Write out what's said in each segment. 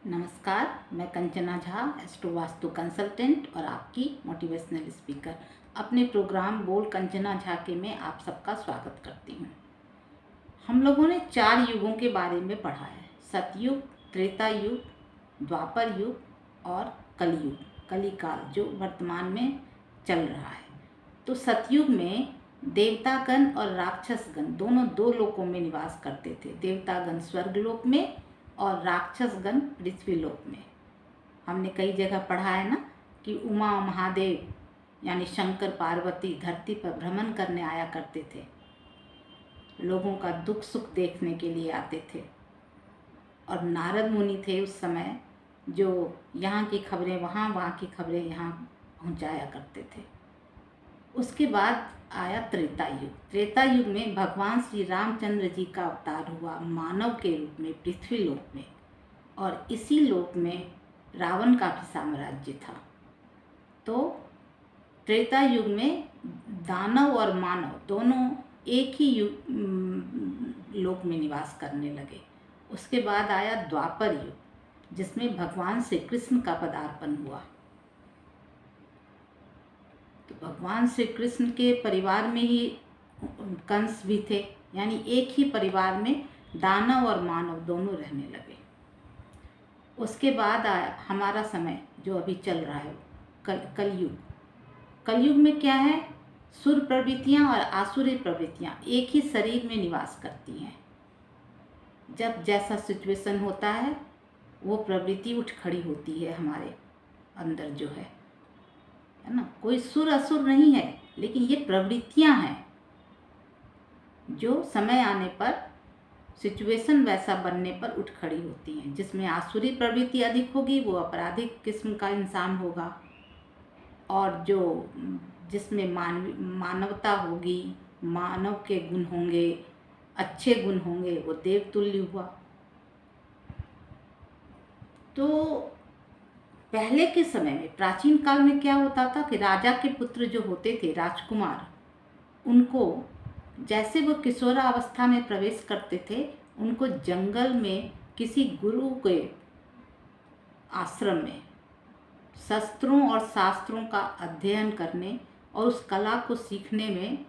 नमस्कार, मैं Kanchana Jha, astro vastu consultant और आपकी मोटिवेशनल स्पीकर। अपने प्रोग्राम बोल कंचना झा के में आप सबका स्वागत करती हूँ। हम लोगों ने 4 युगों के बारे में पढ़ा है: सतयुग, त्रेता युग, द्वापर युग और कलयुग, कलिकाल, जो वर्तमान में चल रहा है। तो सतयुग में देवतागण और राक्षसगण दोनों 2 लोकों में निवास करते थे। देवतागण स्वर्गलोक में और राक्षसगण पृथ्वीलोक में। हमने कई जगह पढ़ा है ना कि उमा महादेव यानी शंकर पार्वती धरती पर भ्रमण करने आया करते थे, लोगों का दुख सुख देखने के लिए आते थे। और नारद मुनि थे उस समय, जो यहाँ की खबरें वहाँ, वहाँ की खबरें यहाँ पहुँचाया करते थे। उसके बाद आया त्रेता युग। त्रेता युग में भगवान श्री रामचंद्र जी का अवतार हुआ मानव के रूप में पृथ्वी लोक में, और इसी लोक में रावण का भी साम्राज्य था। तो त्रेता युग में दानव और मानव दोनों एक ही लोक में निवास करने लगे। उसके बाद आया द्वापर युग, जिसमें भगवान श्री कृष्ण का पदार्पण हुआ। तो भगवान श्री कृष्ण के परिवार में ही कंस भी थे, यानी एक ही परिवार में दानव और मानव दोनों रहने लगे। उसके बाद आया हमारा समय जो अभी चल रहा है, कलयुग। कलयुग में क्या है? सुर प्रवृत्तियाँ और आसुरी प्रवृत्तियाँ एक ही शरीर में निवास करती हैं। जब जैसा सिचुएशन होता है वो प्रवृत्ति उठ खड़ी होती है हमारे अंदर, जो है ना। कोई सुर असुर नहीं है, लेकिन ये प्रवृत्तियां हैं जो समय आने पर, सिचुएशन वैसा बनने पर उठ खड़ी होती हैं। जिसमें आसुरी प्रवृत्ति अधिक होगी वो अपराधिक किस्म का इंसान होगा, और जो जिसमें मानवता होगी, मानव के गुण होंगे, अच्छे गुण होंगे, वो देवतुल्य हुआ। तो पहले के समय में, प्राचीन काल में क्या होता था कि राजा के पुत्र जो होते थे, राजकुमार, उनको जैसे वो किशोरावस्था में प्रवेश करते थे, उनको जंगल में किसी गुरु के आश्रम में शस्त्रों और शास्त्रों का अध्ययन करने और उस कला को सीखने में,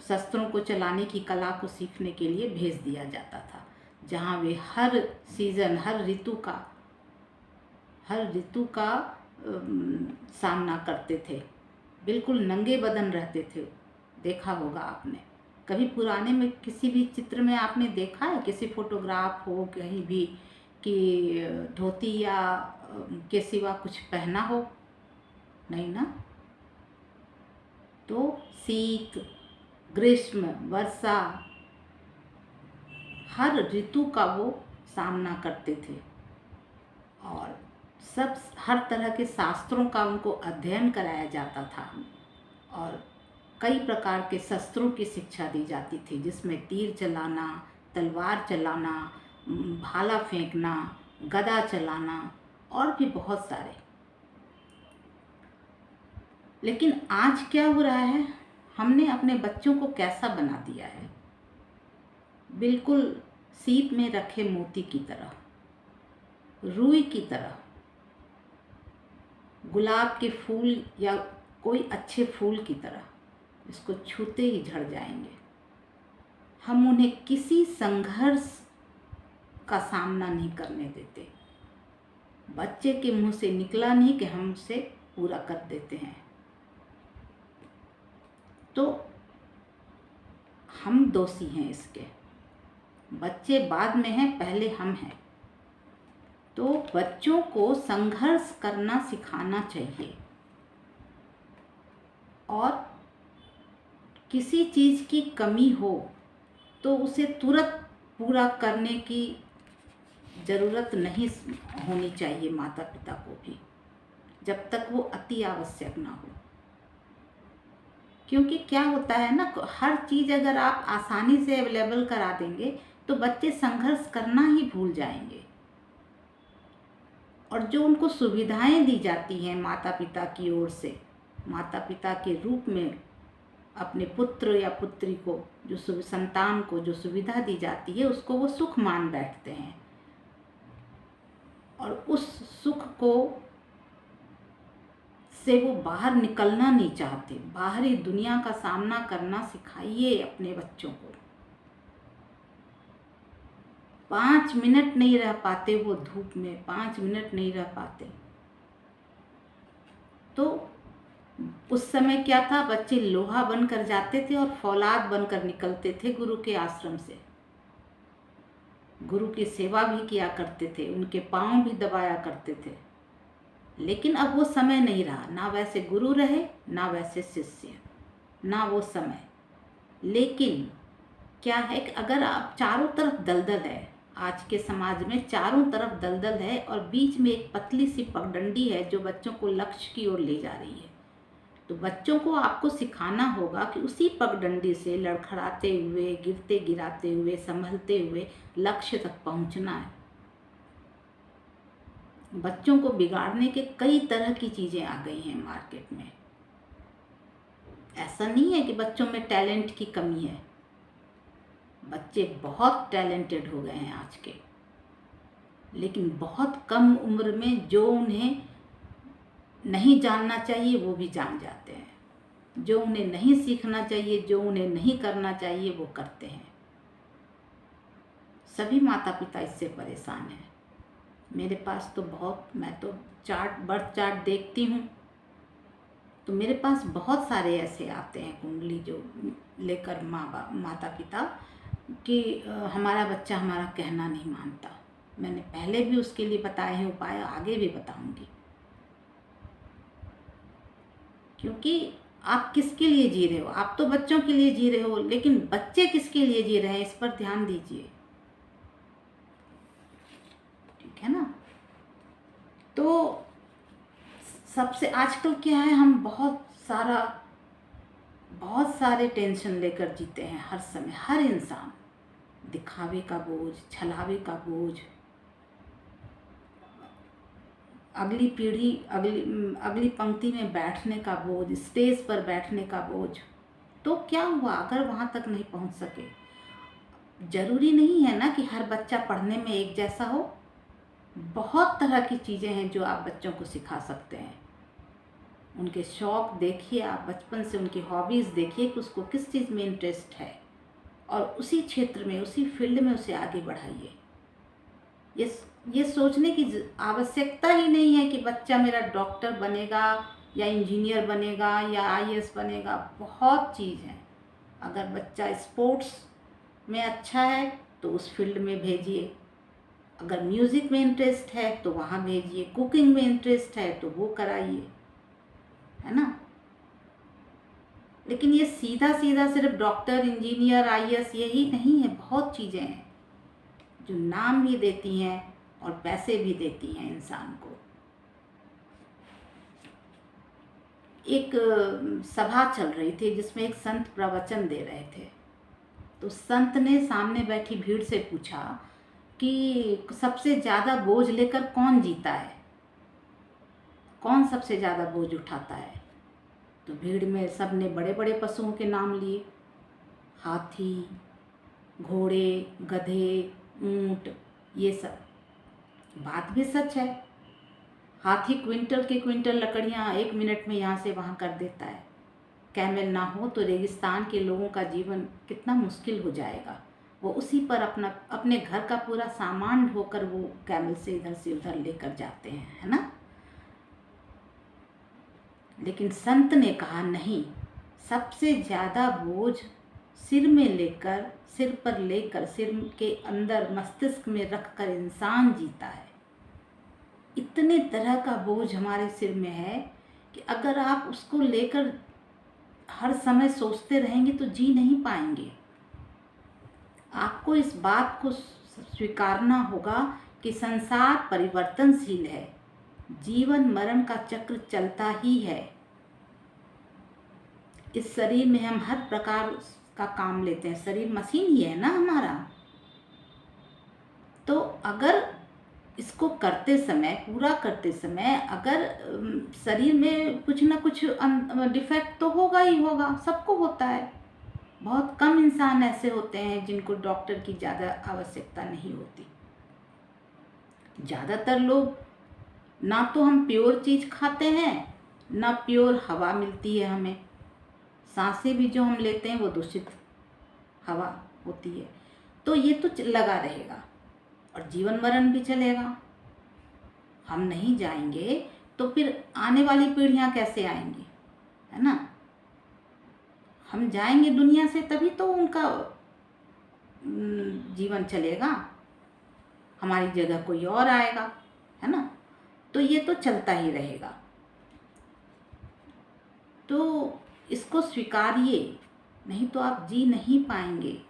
शस्त्रों को चलाने की कला को सीखने के लिए भेज दिया जाता था, जहाँ वे हर सीजन, हर ऋतु का सामना करते थे। बिल्कुल नंगे बदन रहते थे। देखा होगा आपने कभी पुराने में किसी भी चित्र में आपने देखा है, किसी फोटोग्राफ हो कहीं भी, कि धोती या के सिवा कुछ पहना हो? नहीं ना। तो शीत, ग्रीष्म, वर्षा, हर ऋतु का वो सामना करते थे, और हर तरह के शास्त्रों का उनको अध्ययन कराया जाता था, और कई प्रकार के शस्त्रों की शिक्षा दी जाती थी, जिसमें तीर चलाना, तलवार चलाना, भाला फेंकना, गदा चलाना और भी बहुत सारे। लेकिन आज क्या हो रहा है, हमने अपने बच्चों को कैसा बना दिया है? बिल्कुल सीप में रखे मोती की तरह, रुई की तरह, गुलाब के फूल या कोई अच्छे फूल की तरह, इसको छूते ही झड़ जाएंगे। हम उन्हें किसी संघर्ष का सामना नहीं करने देते। बच्चे के मुंह से निकला नहीं कि हम उसे पूरा कर देते हैं। तो हम दोषी हैं इसके। बच्चे बाद में हैं, पहले हम हैं। तो बच्चों को संघर्ष करना सिखाना चाहिए, और किसी चीज़ की कमी हो तो उसे तुरंत पूरा करने की ज़रूरत नहीं होनी चाहिए माता पिता को भी, जब तक वो अति आवश्यक ना हो। क्योंकि क्या होता है ना, हर चीज़ अगर आप आसानी से अवेलेबल करा देंगे तो बच्चे संघर्ष करना ही भूल जाएंगे। और जो उनको सुविधाएं दी जाती हैं माता पिता की ओर से, माता पिता के रूप में अपने पुत्र या पुत्री को, जो संतान को जो सुविधा दी जाती है, उसको वो सुख मान बैठते हैं। और उस सुख को से वो बाहर निकलना नहीं चाहते। बाहरी दुनिया का सामना करना सिखाइए अपने बच्चों को। 5 मिनट नहीं रह पाते वो धूप में, 5 मिनट नहीं रह पाते। तो उस समय क्या था, बच्चे लोहा बनकर जाते थे और फौलाद बनकर निकलते थे गुरु के आश्रम से। गुरु की सेवा भी किया करते थे, उनके पांव भी दबाया करते थे। लेकिन अब वो समय नहीं रहा, ना वैसे गुरु रहे, ना वैसे शिष्य, ना वो समय। लेकिन क्या है कि अगर आप चारों तरफ दलदल है, आज के समाज में चारों तरफ दलदल है और बीच में एक पतली सी पगडंडी है जो बच्चों को लक्ष्य की ओर ले जा रही है, तो बच्चों को आपको सिखाना होगा कि उसी पगडंडी से लड़खड़ाते हुए, गिरते गिराते हुए, संभलते हुए लक्ष्य तक पहुंचना है। बच्चों को बिगाड़ने के कई तरह की चीज़ें आ गई हैं मार्केट में। ऐसा नहीं है कि बच्चों में टैलेंट की कमी है, बच्चे बहुत टैलेंटेड हो गए हैं आज के, लेकिन बहुत कम उम्र में जो उन्हें नहीं जानना चाहिए वो भी जान जाते हैं, जो उन्हें नहीं सीखना चाहिए, जो उन्हें नहीं करना चाहिए वो करते हैं। सभी माता पिता इससे परेशान हैं। मेरे पास तो बहुत, मैं तो बर्थ चार्ट देखती हूँ तो मेरे पास बहुत सारे ऐसे आते हैं कुंडली जो लेकर माता पिता कि हमारा बच्चा हमारा कहना नहीं मानता। मैंने पहले भी उसके लिए बताए हैं उपाय, आगे भी बताऊंगी। क्योंकि आप किसके लिए जी रहे हो? आप तो बच्चों के लिए जी रहे हो, लेकिन बच्चे किसके लिए जी रहे हैं इस पर ध्यान दीजिए, ठीक है ना। तो सबसे आजकल क्या है, हम बहुत सारे टेंशन लेकर जीते हैं हर समय। हर इंसान दिखावे का बोझ, छलावे का बोझ, अगली पीढ़ी, अगली पंक्ति में बैठने का बोझ, स्टेज पर बैठने का बोझ। तो क्या हुआ अगर वहाँ तक नहीं पहुँच सके? जरूरी नहीं है ना कि हर बच्चा पढ़ने में एक जैसा हो। बहुत तरह की चीज़ें हैं जो आप बच्चों को सिखा सकते हैं। उनके शौक़ देखिए, आप बचपन से उनकी हॉबीज़ देखिए कि उसको किस चीज़ में इंटरेस्ट है और उसी क्षेत्र में, उसी फील्ड में उसे आगे बढ़ाइए। ये सोचने की आवश्यकता ही नहीं है कि बच्चा मेरा डॉक्टर बनेगा या इंजीनियर बनेगा या आईएएस बनेगा। बहुत चीज़ है। अगर बच्चा स्पोर्ट्स में अच्छा है तो उस फील्ड में भेजिए, अगर म्यूज़िक में इंटरेस्ट है तो वहाँ भेजिए, कुकिंग में इंटरेस्ट है तो वो कराइए, है ना। लेकिन ये सीधा सीधा सिर्फ डॉक्टर, इंजीनियर, आईएएस यही नहीं है। बहुत चीज़ें हैं जो नाम भी देती हैं और पैसे भी देती हैं इंसान को। एक सभा चल रही थी जिसमें एक संत प्रवचन दे रहे थे। तो संत ने सामने बैठी भीड़ से पूछा कि सबसे ज़्यादा बोझ लेकर कौन जीता है, कौन सबसे ज़्यादा बोझ उठाता है? तो भीड़ में सब ने बड़े बड़े पशुओं के नाम लिए, हाथी, घोड़े, गधे, ऊंट, ये सब। बात भी सच है। हाथी क्विंटल के क्विंटल लकड़ियाँ 1 मिनट में यहाँ से वहाँ कर देता है। कैमल ना हो तो रेगिस्तान के लोगों का जीवन कितना मुश्किल हो जाएगा। वो उसी पर अपने घर का पूरा सामान ढोकर वो कैमल से इधर से उधर लेकर जाते हैं, है ना। लेकिन संत ने कहा नहीं, सबसे ज़्यादा बोझ सिर पर लेकर सिर के अंदर मस्तिष्क में रखकर इंसान जीता है। इतने तरह का बोझ हमारे सिर में है कि अगर आप उसको लेकर हर समय सोचते रहेंगे तो जी नहीं पाएंगे। आपको इस बात को स्वीकारना होगा कि संसार परिवर्तनशील है, जीवन मरण का चक्र चलता ही है। इस शरीर में हम हर प्रकार का काम लेते हैं, शरीर मशीन ही है ना हमारा। तो अगर इसको करते समय, पूरा करते समय अगर शरीर में कुछ ना कुछ डिफेक्ट तो होगा ही होगा, सबको होता है। बहुत कम इंसान ऐसे होते हैं जिनको डॉक्टर की ज़्यादा आवश्यकता नहीं होती। ज़्यादातर लोग, ना तो हम प्योर चीज़ खाते हैं, ना प्योर हवा मिलती है हमें। सांसें भी जो हम लेते हैं वो दूषित हवा होती है। तो ये तो लगा रहेगा और जीवन मरण भी चलेगा। हम नहीं जाएंगे तो फिर आने वाली पीढ़ियां कैसे आएंगी, है ना। हम जाएंगे दुनिया से तभी तो उनका जीवन चलेगा, हमारी जगह कोई और आएगा, है ना। तो ये तो चलता ही रहेगा। तो इसको स्वीकारिए, नहीं तो आप जी नहीं पाएंगे।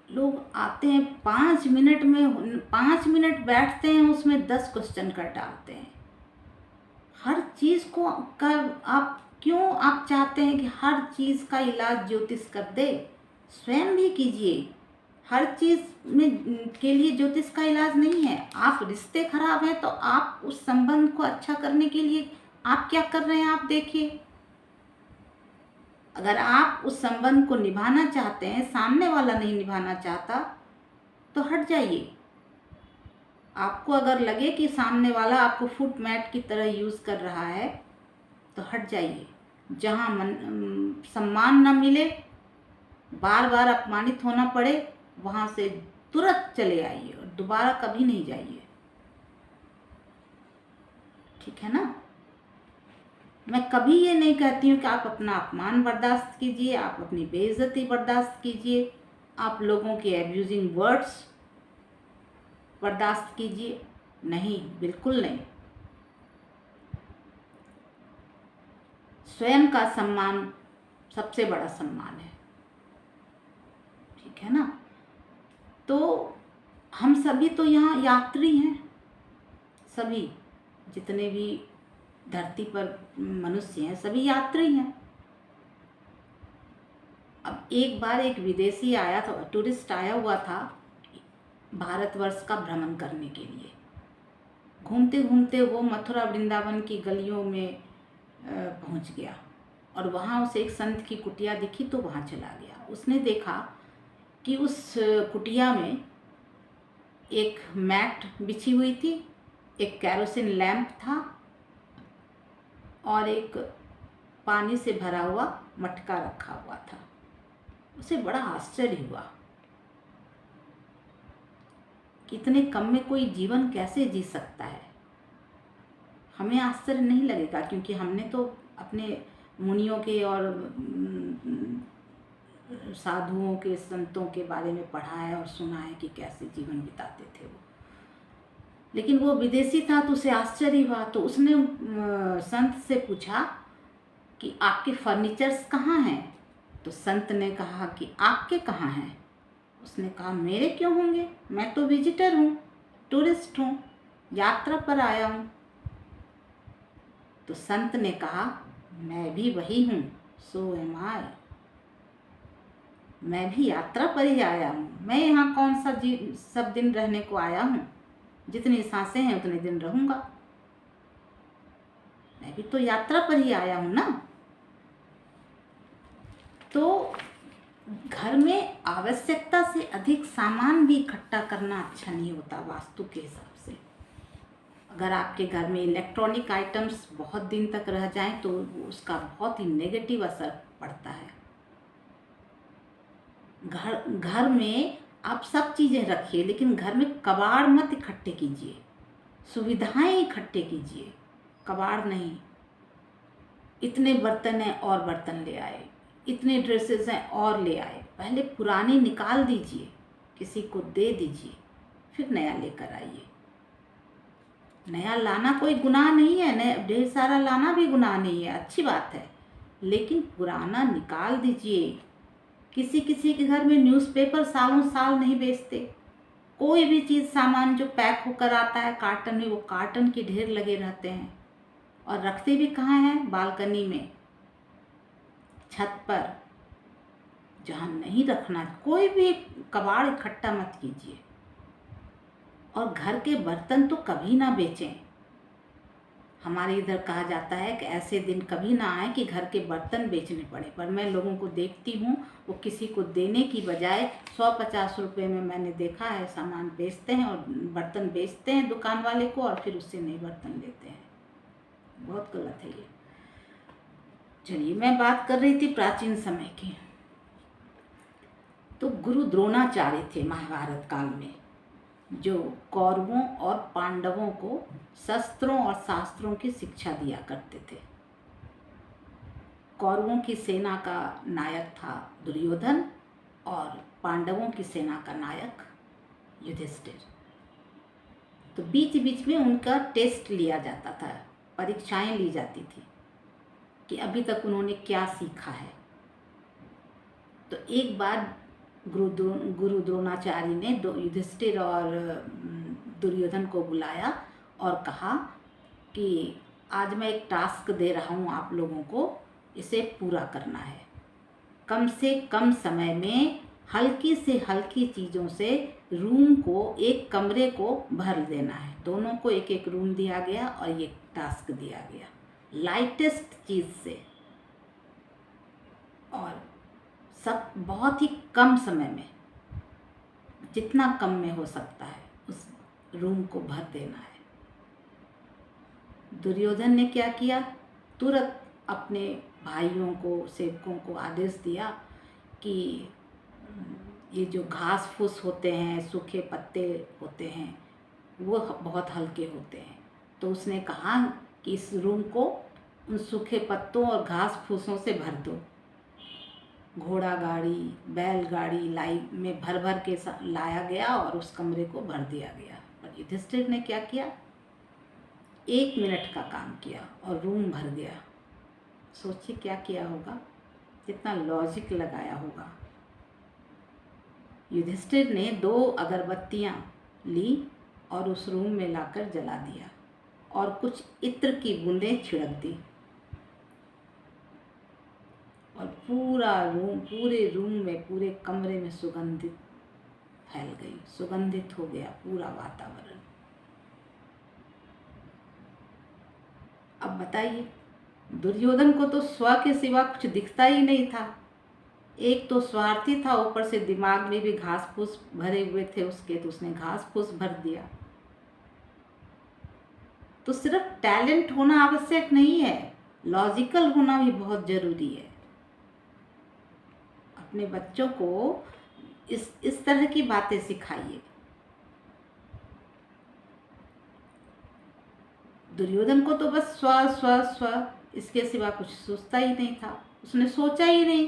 लोग आते हैं 5 मिनट में, 5 मिनट बैठते हैं, उसमें 10 क्वेश्चन कर डालते हैं। हर चीज़ को आप क्यों आप चाहते हैं कि हर चीज़ का इलाज ज्योतिष कर दे? स्वयं भी कीजिए। हर चीज़ में के लिए ज्योतिष का इलाज नहीं है। आप रिश्ते खराब हैं तो आप उस संबंध को अच्छा करने के लिए आप क्या कर रहे हैं आप देखिए। अगर आप उस संबंध को निभाना चाहते हैं, सामने वाला नहीं निभाना चाहता, तो हट जाइए। आपको अगर लगे कि सामने वाला आपको फुट मैट की तरह यूज़ कर रहा है, तो हट जाइए। जहाँ सम्मान न मिले, बार बार अपमानित होना पड़े, वहाँ से तुरंत चले आइए और दोबारा कभी नहीं जाइए। ठीक है ना। मैं कभी ये नहीं कहती हूँ कि आप अपना अपमान बर्दाश्त कीजिए, आप अपनी बेइज्जती बर्दाश्त कीजिए, आप लोगों के एब्यूजिंग वर्ड्स बर्दाश्त कीजिए। नहीं, बिल्कुल नहीं। स्वयं का सम्मान सबसे बड़ा सम्मान है। ठीक है ना। तो हम सभी तो यहाँ यात्री हैं। सभी जितने भी धरती पर मनुष्य हैं, सभी यात्री हैं। अब एक बार एक विदेशी आया था, टूरिस्ट आया हुआ था भारतवर्ष का भ्रमण करने के लिए। घूमते घूमते वो मथुरा वृंदावन की गलियों में पहुंच गया और वहाँ उसे एक संत की कुटिया दिखी, तो वहाँ चला गया। उसने देखा कि उस कुटिया में एक मैट बिछी हुई थी, एक कैरोसिन लैंप था और एक पानी से भरा हुआ मटका रखा हुआ था। उसे बड़ा आश्चर्य हुआ कि इतने कम में कोई जीवन कैसे जी सकता है। हमें आश्चर्य नहीं लगेगा, क्योंकि हमने तो अपने मुनियों के और साधुओं के, संतों के बारे में पढ़ा है और सुना है कि कैसे जीवन बिताते थे वो। लेकिन वो विदेशी था तो उसे आश्चर्य हुआ। तो उसने संत से पूछा कि आपके फर्नीचर्स कहाँ हैं? तो संत ने कहा कि आपके कहाँ हैं? उसने कहा मेरे क्यों होंगे, मैं तो विजिटर हूँ, टूरिस्ट हूँ, यात्रा पर आया हूँ। तो संत ने कहा मैं भी वही हूँ, सो एम आई। मैं भी यात्रा पर ही आया हूँ। मैं यहाँ कौन सा सब दिन रहने को आया हूँ? जितनी सांसें हैं उतने दिन रहूँगा। मैं भी तो यात्रा पर ही आया हूँ ना। तो घर में आवश्यकता से अधिक सामान भी इकट्ठा करना अच्छा नहीं होता वास्तु के हिसाब से। अगर आपके घर में इलेक्ट्रॉनिक आइटम्स बहुत दिन तक रह जाएं तो उसका बहुत ही नेगेटिव असर पड़ता है। घर में आप सब चीज़ें रखिए, लेकिन घर में कबाड़ मत इकट्ठे कीजिए, सुविधाएं इकट्ठे कीजिए, कबाड़ नहीं। इतने बर्तन हैं और बर्तन ले आए, इतने ड्रेसेस हैं और ले आए। पहले पुराने निकाल दीजिए, किसी को दे दीजिए, फिर नया लेकर आइए। नया लाना कोई गुनाह नहीं है, नया ढेर सारा लाना भी गुनाह नहीं है, अच्छी बात है। लेकिन पुराना निकाल दीजिए। किसी किसी के घर में न्यूज़पेपर सालों साल नहीं बेचते। कोई भी चीज़, सामान जो पैक होकर आता है कार्टन में, वो कार्टन के ढेर लगे रहते हैं। और रखते भी कहाँ हैं? बालकनी में, छत पर, जहाँ नहीं रखना। कोई भी कबाड़ इकट्ठा मत कीजिए। और घर के बर्तन तो कभी ना बेचें। हमारे इधर कहा जाता है कि ऐसे दिन कभी ना आए कि घर के बर्तन बेचने पड़े, पर मैं लोगों को देखती हूँ वो किसी को देने की बजाय 100-50 रुपये में मैंने देखा है सामान बेचते हैं और बर्तन बेचते हैं दुकान वाले को, और फिर उससे नए बर्तन लेते हैं। बहुत गलत है ये। चलिए, मैं बात कर रही थी प्राचीन समय की। तो गुरु द्रोणाचार्य थे महाभारत काल में, जो कौरवों और पांडवों को शस्त्रों और शास्त्रों की शिक्षा दिया करते थे। कौरवों की सेना का नायक था दुर्योधन और पांडवों की सेना का नायक युधिष्ठिर। तो बीच बीच में उनका टेस्ट लिया जाता था, परीक्षाएं ली जाती थी कि अभी तक उन्होंने क्या सीखा है। तो एक बार गुरु द्रोणाचार्य ने युधिष्ठिर और दुर्योधन को बुलाया और कहा कि आज मैं एक टास्क दे रहा हूँ आप लोगों को, इसे पूरा करना है। कम से कम समय में हल्की से हल्की चीज़ों से रूम को, एक कमरे को भर देना है। दोनों को एक एक रूम दिया गया और ये टास्क दिया गया, लाइटेस्ट चीज़ से, और सब बहुत ही कम समय में, जितना कम में हो सकता है उस रूम को भर देना है। दुर्योधन ने क्या किया, तुरंत अपने भाइयों को, सेवकों को आदेश दिया कि ये जो घास फूस होते हैं, सूखे पत्ते होते हैं, वो बहुत हल्के होते हैं। तो उसने कहा कि इस रूम को उन सूखे पत्तों और घास फूसों से भर दो। घोड़ा गाड़ी, बैलगाड़ी में भर भर के लाया गया और उस कमरे को भर दिया गया। पर युधिष्ठिर ने क्या किया, 1 मिनट का काम किया और रूम भर गया। सोचिए क्या किया होगा, कितना लॉजिक लगाया होगा। युधिष्ठिर ने 2 अगरबत्तियां ली और उस रूम में लाकर जला दिया और कुछ इत्र की बूंदें छिड़क दी, और पूरे रूम में, पूरे कमरे में सुगंधित फैल गई, सुगंधित हो गया पूरा वातावरण। अब बताइए, दुर्योधन को तो स्व के सिवा कुछ दिखता ही नहीं था। एक तो स्वार्थी था, ऊपर से दिमाग में भी घास फूस भरे हुए थे उसके, तो उसने घास फूस भर दिया। तो सिर्फ टैलेंट होना आवश्यक नहीं है, लॉजिकल होना भी बहुत जरूरी है। अपने बच्चों को इस तरह की बातें सिखाइए। दुर्योधन को तो बस स्व स्व स्व, इसके सिवा कुछ सोचता ही नहीं था। उसने सोचा ही नहीं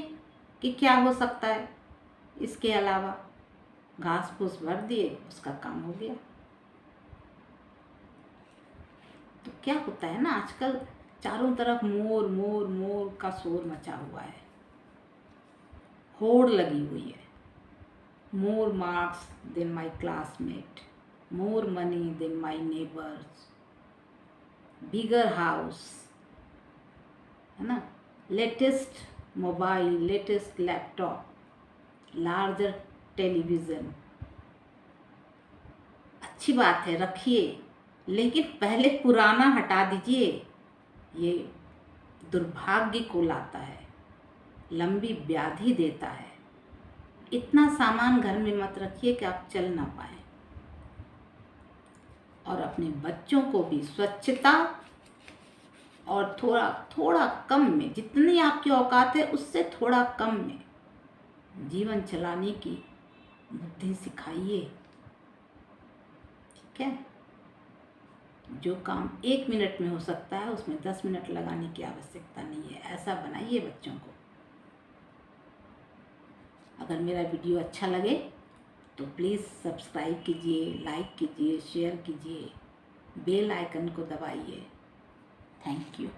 कि क्या हो सकता है इसके अलावा। घास फूस भर दिए, उसका काम हो गया। तो क्या होता है ना, आजकल चारों तरफ मोर मोर मोर का शोर मचा हुआ है, होड़ लगी हुई है। More marks than my classmate, more money than my neighbours, bigger house, है ना, latest mobile, latest laptop, larger television. अच्छी बात है, रखिए, लेकिन पहले पुराना हटा दीजिए। ये दुर्भाग्य को लाता है, लंबी व्याधि देता है। इतना सामान घर में मत रखिए कि आप चल ना पाए। और अपने बच्चों को भी स्वच्छता और थोड़ा कम में, जितनी आपकी औकात है उससे थोड़ा कम में जीवन चलाने की बुद्धि सिखाइए। ठीक है, जो काम 1 मिनट में हो सकता है उसमें 10 मिनट लगाने की आवश्यकता नहीं है। ऐसा बनाइए बच्चों को। अगर मेरा वीडियो अच्छा लगे तो प्लीज़ सब्सक्राइब कीजिए, लाइक कीजिए, शेयर कीजिए, बेल आइकन को दबाइए। Thank you.